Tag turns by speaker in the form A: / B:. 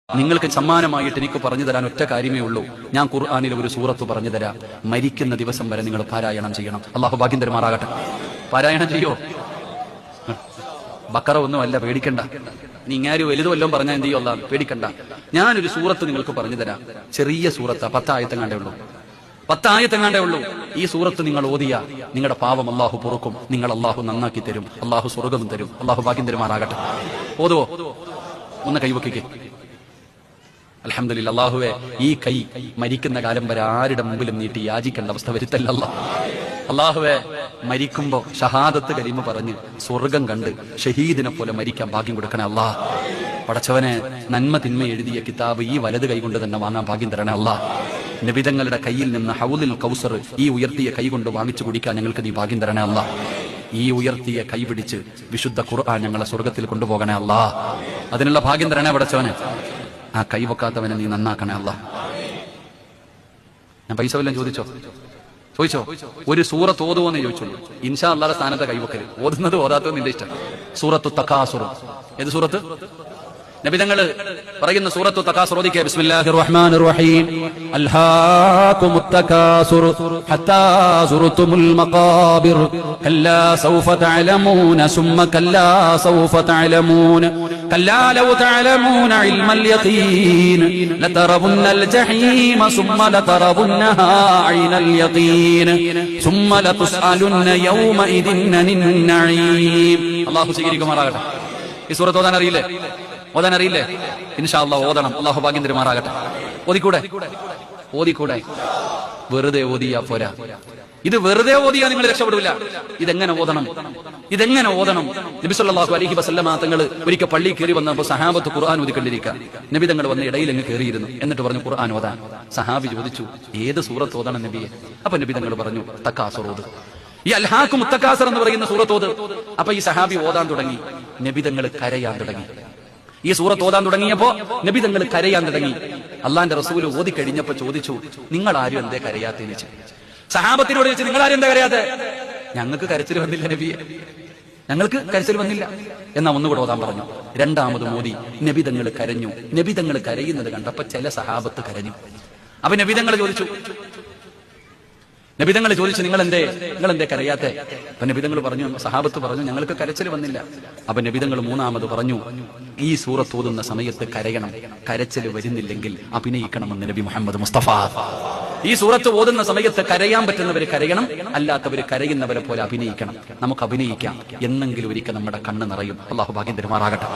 A: നിങ്ങൾക്ക് സമ്മാനമായിട്ട് എനിക്ക് പറഞ്ഞു തരാൻ ഒറ്റ കാര്യമേ ഉള്ളൂ. ഞാൻ ഖുർആനിലെ ഒരു സൂറത്ത് പറഞ്ഞു തരാം. മരിക്കുന്ന ദിവസം വരെ നിങ്ങൾ പാരായണം ചെയ്യണം. അള്ളാഹു ഭാഗ്യം തരുമാറാകട്ടെ. പാരായണം ചെയ്യോ? ബക്കറ ഒന്നുമല്ല, പേടിക്കണ്ട. നീ ഇങ്ങാരും വലുത് വല്ലതും പറഞ്ഞാൽ എന്ത് ചെയ്യോ? അല്ലാ പേടിക്കണ്ട. ഞാനൊരു സൂറത്ത് നിങ്ങൾക്ക് പറഞ്ഞു തരാം. ചെറിയ സൂറത്താ, 10 ആയത്തെങ്ങാണ്ടേ ഉള്ളൂ. 10 ആയത്തെങ്ങാണ്ടേ ഉള്ളൂ. ഈ സൂറത്ത് നിങ്ങൾ ഓതിയ നിങ്ങളുടെ പാവം അള്ളാഹു പൊറുക്കും. നിങ്ങൾ അള്ളാഹു നന്നാക്കി തരും. അള്ളാഹു സ്വർഗ്ഗം തരും. അള്ളാഹു ഭാഗ്യം തരുമാറാകട്ടെ. ഓതുവോ? ഒന്ന് കൈവക്കിക്കേ. അൽഹംദുലില്ലാ. അല്ലാഹുവേ, ഈ കൈ മരിക്കുന്ന കാലം വരെ ആരുടെ മുമ്പിലും നീട്ടി യാചിക്കേണ്ട അവസ്ഥ വരുത്തല്ല അല്ലാഹുവേ. മരിക്കുമ്പോ ഷഹാദത്ത് കലിമ പറഞ്ഞ് സ്വർഗം കണ്ട് ഷഹീദിനെ പോലെ മരിക്കാൻ ഭാഗ്യം കൊടുക്കണേ അല്ലാ. പടച്ചവനെ, നന്മ തിന്മ എഴുതിയ കിതാബ് ഈ വലത് കൈ കൊണ്ട് തന്നെ വാങ്ങാൻ ഭാഗ്യം തരണേ അല്ലാ. നബിതങ്ങളുടെ കയ്യിൽ നിന്ന് ഹൗലുൽ കൗസർ ഈ ഉയർത്തിയ കൈ കൊണ്ട് വാങ്ങിച്ചു കുടിക്കാൻ ഞങ്ങൾക്ക് നീ ഭാഗ്യം തരണേ അല്ലാ. ഈ ഉയർത്തിയ കൈ പിടിച്ച് വിശുദ്ധ ഖുർആൻ ഞങ്ങളെ സ്വർഗത്തിൽ കൊണ്ടുപോകണേ അല്ലാ. അതിനുള്ള ഭാഗ്യം തരണേ പടച്ചവനെ. ആ കൈവക്കാത്തവനെ നീ നന്നാക്കണേ അല്ലാ. ഞാൻ പൈസ വല്ലതും ചോദിച്ചോ? ഒരു സൂറത്ത് ഓതുവോന്ന് ചോദിച്ചോളൂ. ഇൻഷാ അല്ലാഹുവിന്റെ സ്ഥാനത്തെ കൈവക്കല്. ഓതുന്നത് ഓതാത്തത് നിന്റെ ഇഷ്ടം. സൂറത്തു തകാസുർ. ഏത് സൂറത്ത്? നബിതങ്ങള് പറയുന്ന സൂറത്തു തകാസുർ ഓദിക്കുക. ബിസ്മില്ലാഹിർ റഹ്മാനിർ റഹീം. അൽഹാകുമുത് തകാസുർ ഹത്താ സുർതുമുൽ മഖാബിർ കല്ലാ സൗഫ തഅലമൂന സുമ്മ കല്ലാ സൗഫ തഅലമൂന കല്ലാ ലൗ തഅലമൂന ഇൽമൽ യഖീൻ ലതറവുന്നൽ ജഹീമ സുമ്മ ലതറവുന്നഹാ ഐനൽ യഖീൻ സുമ്മ ലതുസ്അലുന്ന യൗമഇദിൻ അനിൻ നഈം. അല്ലാഹു സ്വീകരിക്കുമാറാകട്ടെ. ഈ സൂറത്ത് ഓതാൻ അറിയില്ലേ? ഇൻഷാ അല്ലാഹ് ഓതണം. അല്ലാഹു ഭാഗ്യം തരുമാറാകട്ടെ. ഓതിക്കൂടെ? വെറുതെ ഓതിയാ പോരാ. ഇത് വെറുതെ ഓതിയാ നിങ്ങൾ രക്ഷപ്പെടില്ല. ഇതെങ്ങനെ ഓതണം? നബി സല്ലല്ലാഹു അലൈഹി വസല്ലമ തങ്ങൾ ഒരിക്കൽ പള്ളിയിൽ കയറി വന്നപ്പോൾ സഹാബത്ത് ഖുർആൻ ഓതിക്കൊണ്ടിരിക്കുക. നബി തങ്ങൾ വന്ന് ഇടയിൽ അങ്ങ് കയറിയിരുന്നു. എന്നിട്ട് പറഞ്ഞു ഖുർആൻ ഓതാൻ. സഹാബി ചോദിച്ചു, ഏത് സൂറത്ത് ഓതണം നബിയെ? അപ്പൊ നബി തങ്ങൾ പറഞ്ഞു, തകാസുർ ഓത്. ഈ അൽഹാകുമുത് തകാസുർ എന്ന് പറയുന്ന സൂറത്ത് ഓത്. അപ്പൊ ഈ സഹാബി ഓതാൻ തുടങ്ങി. നബി തങ്ങൾ കരയാൻ തുടങ്ങി. ഈ സൂറത്ത് ഓതാൻ തുടങ്ങിയപ്പോ നബി തങ്ങൾ കരയാൻ തുടങ്ങി. അള്ളാന്റെ റസൂൽ ഓതി കഴിഞ്ഞപ്പോ ചോദിച്ചു, നിങ്ങൾ ആരും എന്തേ കരയാത്തേന്ന് വെച്ചു. സഹാബത്തിനോട് ചോദിച്ചു, നിങ്ങൾ ആരും എന്താ കരയാത്തെ? ഞങ്ങൾക്ക് കരച്ചിൽ വന്നില്ല നബിയെ, ഞങ്ങൾക്ക് കരച്ചിൽ വന്നില്ല. എന്നാ ഒന്നുകൂടെ ഓതാൻ പറഞ്ഞു. രണ്ടാമത് മോദി നബി തങ്ങൾ കരഞ്ഞു. നബി തങ്ങൾ കരയുന്നത് കണ്ടപ്പോ ചില സഹാബത്ത് കരഞ്ഞു. അപ്പൊ നബി തങ്ങൾ ചോദിച്ചു, നിങ്ങൾ എന്തേ കരയാത്തെ? അപ്പൊ നബിതങ്ങൾ പറഞ്ഞു, സഹാബത്ത് പറഞ്ഞു, ഞങ്ങൾക്ക് കരച്ചിൽ വന്നില്ല. അപ്പൊ നബിതങ്ങൾ മൂന്നാമത് പറഞ്ഞു, ഈ സൂറത്ത് ഓതുന്ന സമയത്ത് കരയണം. കരച്ചിൽ വരുന്നില്ലെങ്കിൽ അഭിനയിക്കണമെന്ന് നബി മുഹമ്മദ് മുസ്തഫ. ഈ സൂറത്ത് ഓതുന്ന സമയത്ത് കരയാൻ പറ്റുന്നവര് കരയണം, അല്ലാത്തവര് കരയുന്നവരെ പോലെ അഭിനയിക്കണം. നമുക്ക് അഭിനയിക്കാം. എന്നെങ്കിലും ഒരിക്കൽ നമ്മുടെ കണ്ണ് നിറയും. അള്ളാഹു ഭാഗ്യം തരുമാറാകട്ടെ.